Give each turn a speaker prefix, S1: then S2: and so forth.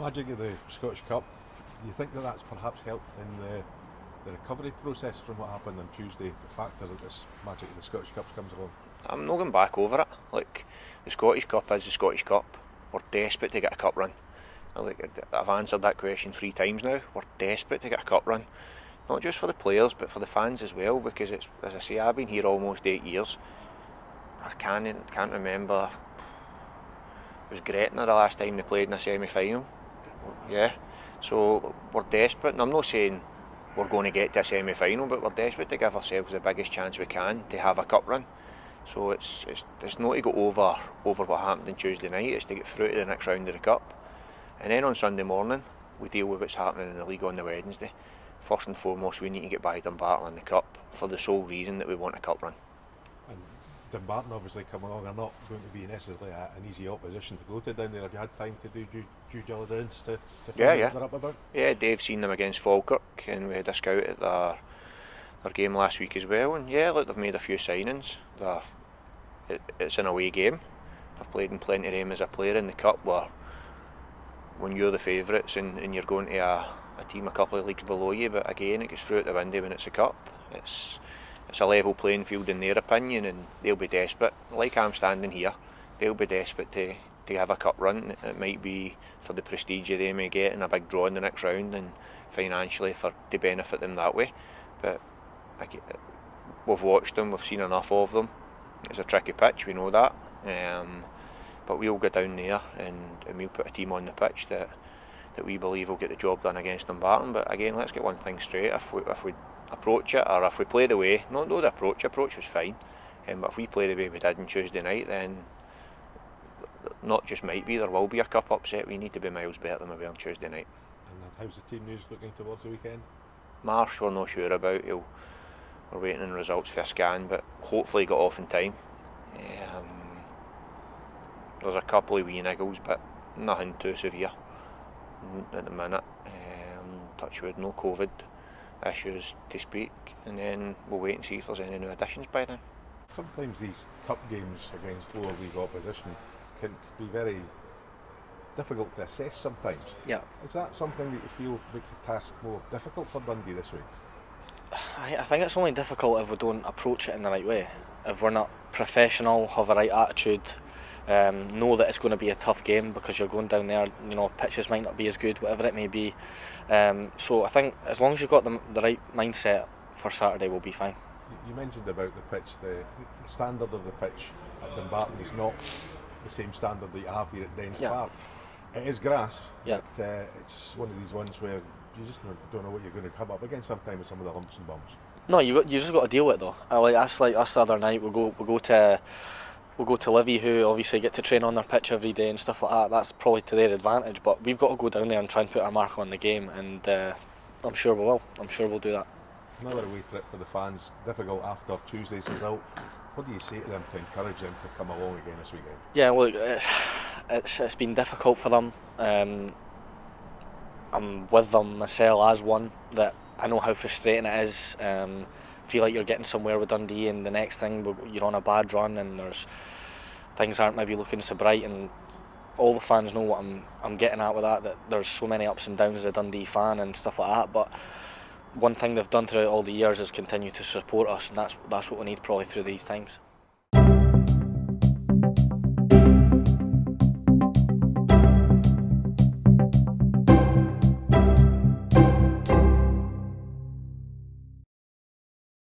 S1: magic of the Scottish Cup, do you think that that's perhaps helped in the recovery process from what happened on Tuesday, the factor that this magic of the Scottish Cup comes along?
S2: I'm not going back over it. Like, the Scottish Cup is the Scottish Cup. We're desperate to get a cup run. I've answered that question 3 times now. We're desperate to get a cup run. Not just for the players, but for the fans as well, because it's, as I say, I've been here almost 8 years. I can't remember. It was Gretna the last time they played in a semi-final. Yeah. So we're desperate, and I'm not saying we're going to get to a semi-final, but we're desperate to give ourselves the biggest chance we can to have a cup run. So it's not to go over what happened on Tuesday night, it's to get through to the next round of the cup. And then on Sunday morning, we deal with what's happening in the league on the Wednesday. First and foremost, we need to get by Dumbarton in the cup for the sole reason that we want a cup run.
S1: And Dumbarton obviously come along are not going to be necessarily an easy opposition to go to down there. Have you had time to do due diligence to find out what they're up about? Yeah,
S2: Dave's seen them against Falkirk, and we had a scout at their game last week as well. And yeah, look, they've made a few signings. It's an away game. I've played in plenty of them as a player in the cup where when you're the favourites and you're going to a team a couple of leagues below you, but again it gets through out the window when it's a cup. It's a level playing field in their opinion, and they'll be desperate, like I'm standing here, they'll be desperate to have a cup run. It might be for the prestige they may get in a big draw in the next round, and financially to benefit them that way. But we've watched them, we've seen enough of them. It's a tricky pitch, we know that, but we'll go down there and we'll put a team on the pitch that we believe will get the job done against Dumbarton. But again, let's get one thing straight: if we approach it, or if we play the way, not the approach was fine, but if we play the way we did on Tuesday night, then not just might be, there will be a cup upset. We need to be miles better than we were on Tuesday night.
S1: And how's the team news looking towards the weekend?
S2: Marsh we're not sure about. We're waiting on results for a scan, but hopefully he got off in time. There's a couple of wee niggles, but nothing too severe at the minute. Touch wood, no COVID issues to speak, and then we'll wait and see if there's any new additions by then.
S1: Sometimes these cup games against lower league opposition can be very difficult to assess sometimes.
S3: Yeah.
S1: Is that something that you feel makes the task more difficult for Dundee this week?
S3: I think it's only difficult if we don't approach it in the right way. If we're not professional, have the right attitude, know that it's going to be a tough game because you're going down there, pitches might not be as good, whatever it may be. So I think as long as you've got the right mindset for Saturday, we'll be fine.
S1: You mentioned about the pitch, the standard of the pitch at Dumbarton is not the same standard that you have here at Dens Park. It is grass, but it's one of these ones where you just don't know what you're going to come up against sometimes with some of the lumps and bumps.
S3: No, you just got to deal with it though. Like us the other night, we'll go to Livy, who obviously get to train on their pitch every day and stuff like that. That's probably to their advantage, but we've got to go down there and try and put our mark on the game, and I'm sure we will. I'm sure we'll do that.
S1: Another away trip for the fans, difficult after Tuesday's result. What do you say to them to encourage them to come along again this weekend?
S3: Yeah, look, it's been difficult for them. I'm with them myself as one, that I know how frustrating it is. Feel like you're getting somewhere with Dundee, and the next thing you're on a bad run, and things aren't maybe looking so bright, and all the fans know what I'm getting at with that there's so many ups and downs as a Dundee fan and stuff like that. But one thing they've done throughout all the years is continue to support us, and that's what we need probably through these times.